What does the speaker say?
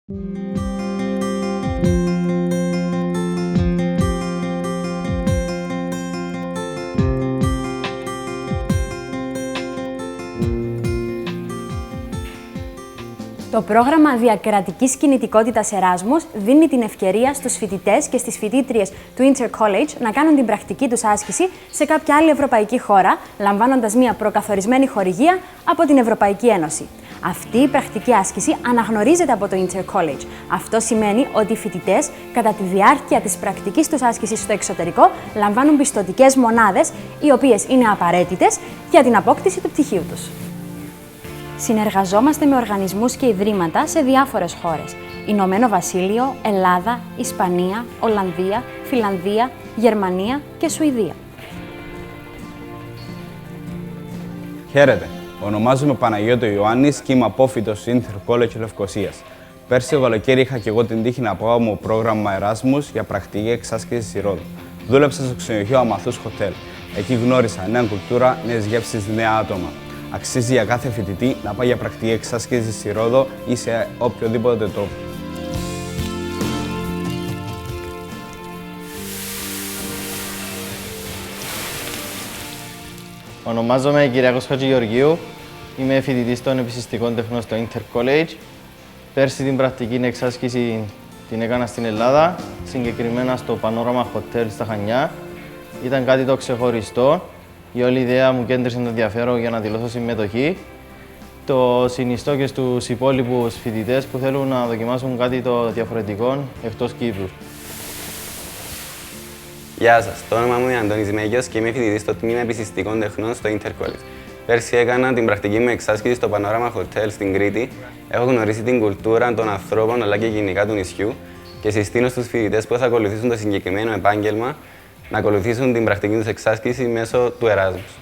Το πρόγραμμα διακρατικής κινητικότητας Εράσμους δίνει την ευκαιρία στους φοιτητές και στις φοιτήτριες του Intercollege να κάνουν την πρακτική τους άσκηση σε κάποια άλλη ευρωπαϊκή χώρα, λαμβάνοντας μια προκαθορισμένη χορηγία από την Ευρωπαϊκή Ένωση. Αυτή η πρακτική άσκηση αναγνωρίζεται από το Intercollege. Αυτό σημαίνει ότι οι φοιτητές, κατά τη διάρκεια της πρακτικής τους άσκησης στο εξωτερικό, λαμβάνουν πιστωτικές μονάδες, οι οποίες είναι απαραίτητες για την απόκτηση του πτυχίου τους. Συνεργαζόμαστε με οργανισμούς και ιδρύματα σε διάφορες χώρες. Ηνωμένο Βασίλειο, Ελλάδα, Ισπανία, Ολλανδία, Φιλανδία, Γερμανία και Σουηδία. Χαίρετε. Ονομάζομαι Παναγιώτο Ιωάννης και είμαι απόφοιτος του Intercollege Λευκωσίας. Πέρσι το καλοκαίρι είχα και εγώ την τύχη να πάω με πρόγραμμα Εράσμους για πρακτική εξάσκηση στη Ρόδο. Δούλεψα στο ξενοδοχείο Αμαθούς Hotel. Εκεί γνώρισα νέα κουλτούρα, νέες γεύσεις, νέα άτομα. Αξίζει για κάθε φοιτητή να πάει για πρακτική εξάσκηση στη Ρόδο ή σε οποιοδήποτε τόπο. Ονομάζομαι Κυριάκος Χατζηγεωργίου. Είμαι φοιτητής των επιστηστικών τεχνών στο Intercollege. Πέρσι την πρακτική εξάσκηση την έκανα στην Ελλάδα, συγκεκριμένα στο Panorama Hotel στα Χανιά. Ήταν κάτι το ξεχωριστό. Η όλη ιδέα μου κέντρισε το ενδιαφέρον για να δηλώσω συμμετοχή. Το συνιστώ και στους υπόλοιπους φοιτητές που θέλουν να δοκιμάσουν κάτι το διαφορετικό εκτός Κύπρου. Γεια σας, το όνομα μου είναι Αντώνης Μέγιος και είμαι φοιτητής στο τμήμα επιστηστικών τεχνών στο Intercollege. Πέρσι έκανα την πρακτική μου εξάσκηση στο Panorama Hotel στην Κρήτη. Έχω γνωρίσει την κουλτούρα των ανθρώπων αλλά και γενικά του νησιού και συστήνω στους φοιτητές που θα ακολουθήσουν το συγκεκριμένο επάγγελμα να ακολουθήσουν την πρακτική τους εξάσκηση μέσω του Εράσμους.